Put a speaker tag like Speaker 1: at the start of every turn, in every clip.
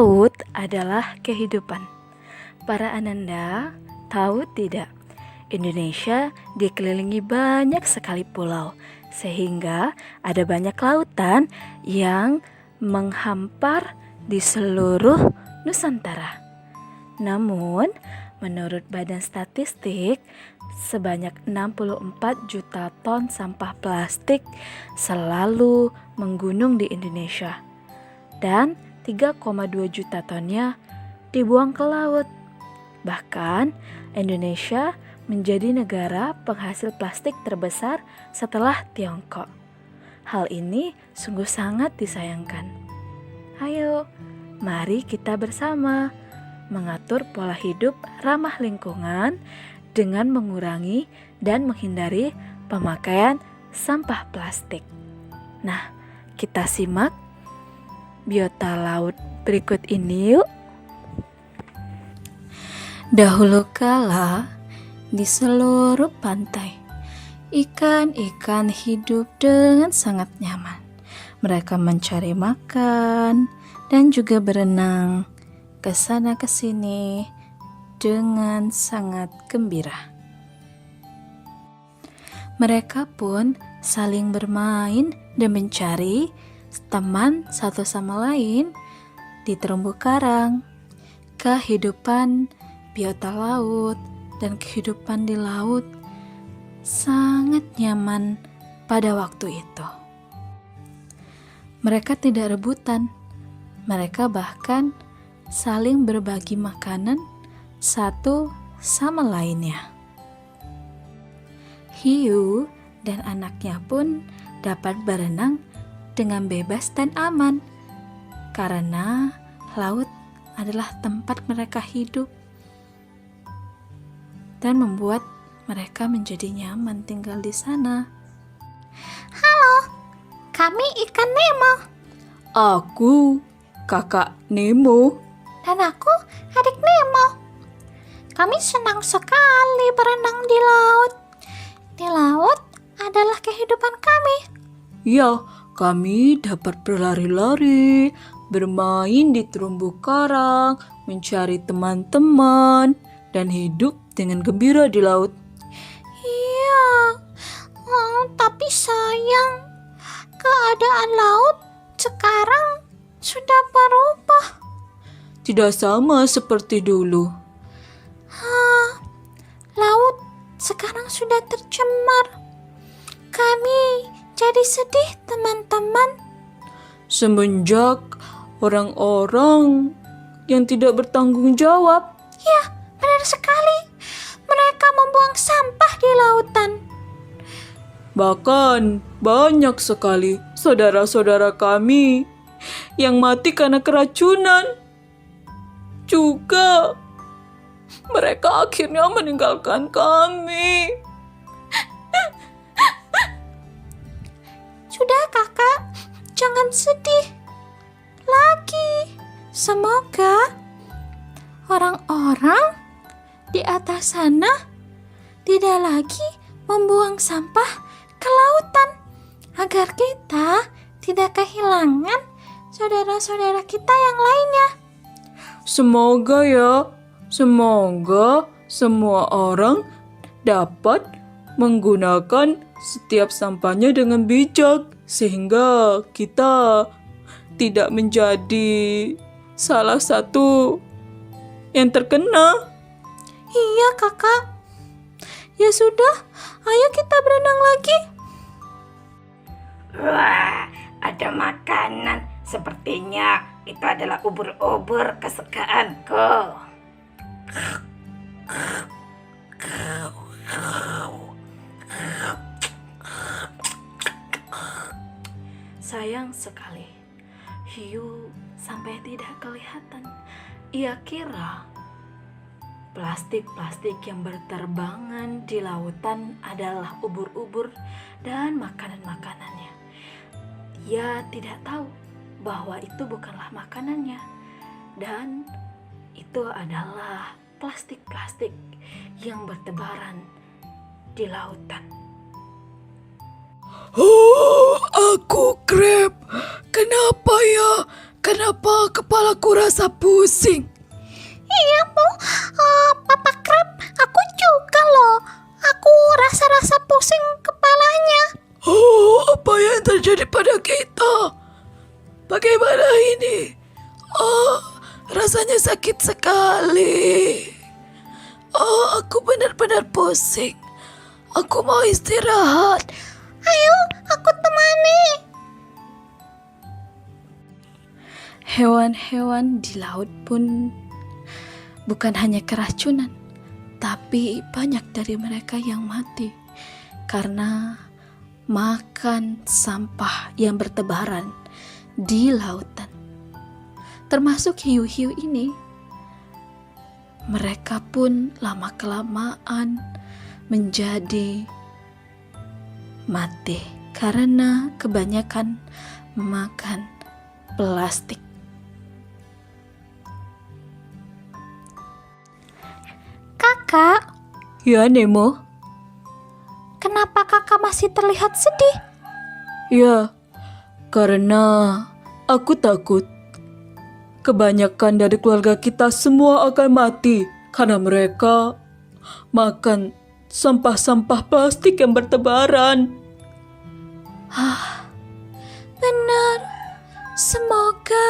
Speaker 1: Laut adalah kehidupan. Para ananda, tahu tidak? Indonesia dikelilingi banyak sekali pulau, sehingga ada banyak lautan yang menghampar di seluruh Nusantara. Namun, menurut Badan Statistik, sebanyak 64 juta ton sampah plastik selalu menggunung di Indonesia. Dan 3,2 juta tonnya dibuang ke laut. Bahkan, Indonesia menjadi negara penghasil plastik terbesar setelah Tiongkok. Hal ini sungguh sangat disayangkan. Ayo, mari kita bersama mengatur pola hidup ramah lingkungan dengan mengurangi dan menghindari pemakaian sampah plastik. Nah, kita simak biota laut berikut ini yuk. Dahulu kala, di seluruh pantai, ikan-ikan hidup dengan sangat nyaman. Mereka mencari makan dan juga berenang ke sana ke sini dengan sangat gembira. Mereka pun saling bermain dan mencari teman satu sama lain di terumbu karang. Kehidupan biota laut dan kehidupan di laut sangat nyaman pada waktu itu. Mereka tidak rebutan, mereka bahkan saling berbagi makanan satu sama lainnya. Hiu dan anaknya pun dapat berenang dengan bebas dan aman, karena laut adalah tempat mereka hidup dan membuat mereka menjadi nyaman tinggal di sana.
Speaker 2: Halo, kami ikan Nemo.
Speaker 1: Aku kakak Nemo.
Speaker 2: Dan aku adik Nemo. Kami senang sekali berenang di laut. Di laut adalah kehidupan kami.
Speaker 1: Ya, kami dapat berlari-lari, bermain di terumbu karang, mencari teman-teman, dan hidup dengan gembira di laut.
Speaker 2: Iya, tapi sayang, keadaan laut sekarang sudah berubah.
Speaker 1: Tidak sama seperti dulu.
Speaker 2: Laut sekarang sudah tercemar. Kami jadi sedih, teman-teman.
Speaker 1: Semenjak orang-orang yang tidak bertanggung jawab.
Speaker 2: Ya, benar sekali. Mereka membuang sampah di lautan.
Speaker 1: Bahkan banyak sekali saudara-saudara kami yang mati karena keracunan. Juga mereka akhirnya meninggalkan kami.
Speaker 2: Sudah kakak, jangan sedih lagi. Semoga orang-orang di atas sana tidak lagi membuang sampah ke lautan, agar kita tidak kehilangan saudara-saudara kita yang lainnya.
Speaker 1: Semoga ya, semoga semua orang dapat menggunakan setiap sampahnya dengan bijak, sehingga kita tidak menjadi salah satu yang terkena.
Speaker 2: Iya kakak. Ya sudah, ayo kita berenang lagi.
Speaker 3: Wah, ada makanan. Sepertinya itu adalah ubur-ubur kesukaanku.
Speaker 1: Sayang sekali, hiu sampai tidak kelihatan. Ia kira plastik-plastik yang berterbangan di lautan adalah ubur-ubur dan makanan-makanannya. Ia tidak tahu bahwa itu bukanlah makanannya, dan itu adalah plastik-plastik yang bertebaran di lautan.
Speaker 4: Oh, aku Crab. Kenapa ya kenapa kepalaku rasa pusing?
Speaker 2: Iya, Bu. Papa Krab, aku juga loh. Aku rasa-rasa pusing kepalanya.
Speaker 4: Oh, apa yang terjadi pada kita? Bagaimana ini? Oh, rasanya sakit sekali. Oh, aku benar-benar pusing. Aku mau istirahat.
Speaker 2: Ayo, aku temani.
Speaker 1: Hewan-hewan di laut pun bukan hanya keracunan, tapi banyak dari mereka yang mati karena makan sampah yang bertebaran di lautan. Termasuk hiu-hiu ini. Mereka pun lama-kelamaan menjadi mati karena kebanyakan makan plastik.
Speaker 2: Kakak,
Speaker 1: Ya, Nemo.
Speaker 2: kenapa kakak masih terlihat sedih?
Speaker 1: Ya, karena aku takut kebanyakan dari keluarga kita semua akan mati karena mereka makan sampah-sampah plastik yang bertebaran.
Speaker 2: Benar. Semoga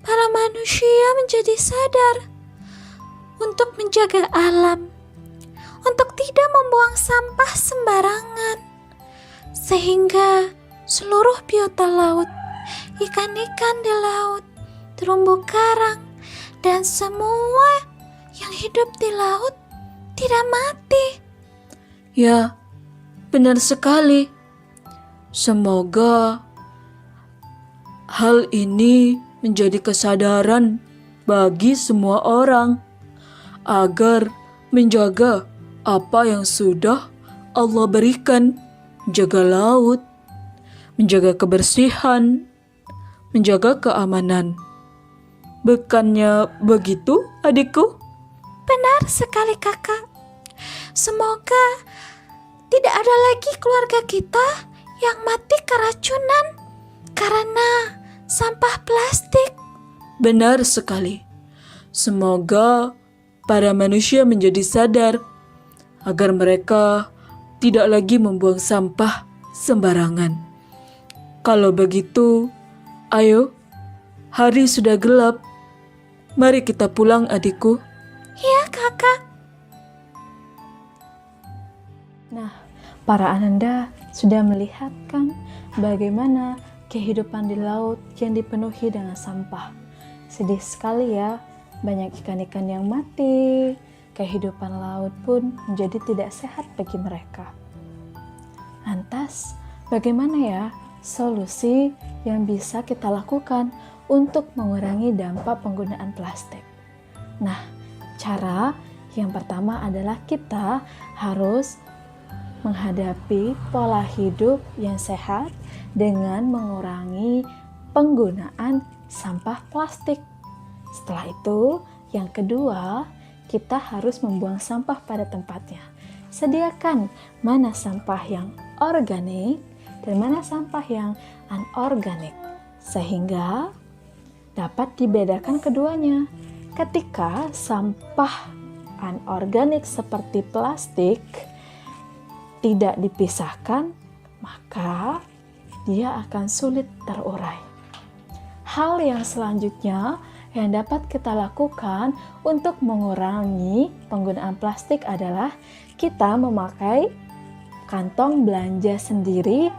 Speaker 2: para manusia menjadi sadar untuk menjaga alam, untuk tidak membuang sampah sembarangan, sehingga seluruh biota laut, ikan-ikan di laut, terumbu karang, dan semua yang hidup di laut tidak mati.
Speaker 1: Ya, benar sekali. Semoga hal ini menjadi kesadaran bagi semua orang agar menjaga apa yang sudah Allah berikan, menjaga laut, menjaga kebersihan, menjaga keamanan. Bukannya begitu, adikku?
Speaker 2: Benar sekali kakak. Semoga tidak ada lagi keluarga kita yang mati keracunan karena sampah plastik.
Speaker 1: Benar sekali. Semoga para manusia menjadi sadar agar mereka tidak lagi membuang sampah sembarangan. Kalau begitu, ayo, hari sudah gelap. Mari kita pulang, adikku.
Speaker 2: Ya kakak.
Speaker 1: Nah, para ananda sudah melihat kan bagaimana kehidupan di laut yang dipenuhi dengan sampah. Sedih sekali ya, banyak ikan-ikan yang mati. Kehidupan laut pun menjadi tidak sehat bagi mereka. Lantas, bagaimana ya solusi yang bisa kita lakukan untuk mengurangi dampak penggunaan plastik? Nah, cara yang pertama adalah kita harus menghadapi pola hidup yang sehat dengan mengurangi penggunaan sampah plastik. Setelah itu, yang kedua, kita harus membuang sampah pada tempatnya. Sediakan mana sampah yang organik dan mana sampah yang anorganik, sehingga dapat dibedakan keduanya. Ketika sampah anorganik seperti plastik tidak dipisahkan, maka dia akan sulit terurai. Hal yang selanjutnya yang dapat kita lakukan untuk mengurangi penggunaan plastik adalah kita memakai kantong belanja sendiri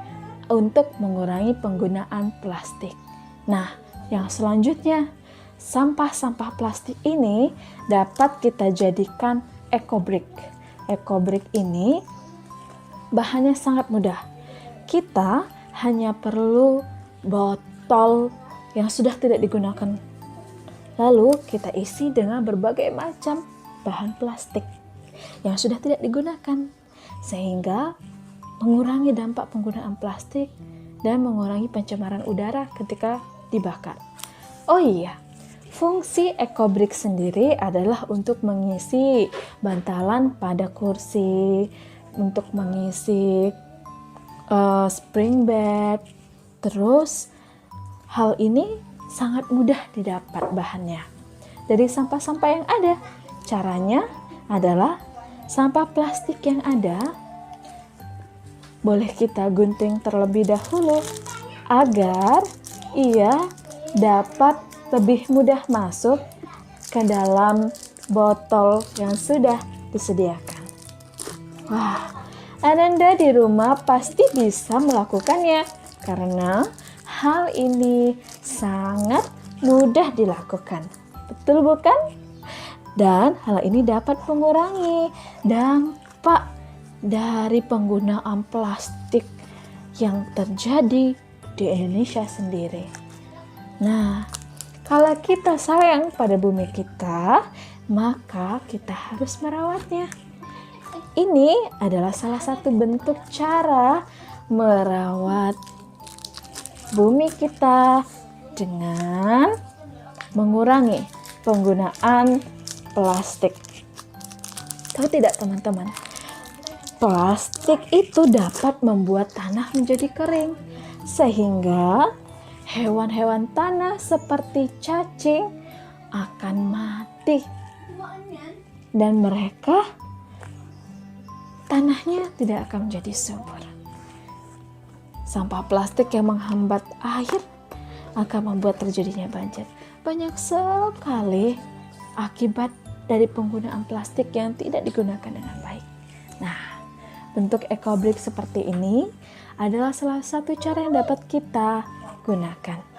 Speaker 1: untuk mengurangi penggunaan plastik. Nah, yang selanjutnya, sampah-sampah plastik ini dapat kita jadikan eco-brick. Eco-brick ini bahannya sangat mudah. Kita hanya perlu botol yang sudah tidak digunakan. Lalu kita isi dengan berbagai macam bahan plastik yang sudah tidak digunakan, sehingga mengurangi dampak penggunaan plastik dan mengurangi pencemaran udara ketika dibakar. Oh iya, fungsi eco-brick sendiri adalah untuk mengisi bantalan pada kursi, untuk mengisi spring bed. Terus hal ini sangat mudah didapat bahannya dari sampah-sampah yang ada. Caranya adalah sampah plastik yang ada boleh kita gunting terlebih dahulu agar ia dapat lebih mudah masuk ke dalam botol yang sudah disediakan. Wah, Ananda di rumah pasti bisa melakukannya karena hal ini sangat mudah dilakukan. Betul bukan? Dan hal ini dapat mengurangi dampak dari penggunaan plastik yang terjadi di Indonesia sendiri. Nah, kalau kita sayang pada bumi kita, maka kita harus merawatnya. Ini adalah salah satu bentuk cara merawat bumi kita dengan mengurangi penggunaan plastik. Tahu tidak teman-teman? Plastik itu dapat membuat tanah menjadi kering, sehingga hewan-hewan tanah seperti cacing akan mati. Dan mereka, tanahnya tidak akan menjadi subur. Sampah plastik yang menghambat air akan membuat terjadinya banjir. Banyak sekali akibat dari penggunaan plastik yang tidak digunakan dengan baik. Nah, bentuk ekobrik seperti ini adalah salah satu cara yang dapat kita gunakan.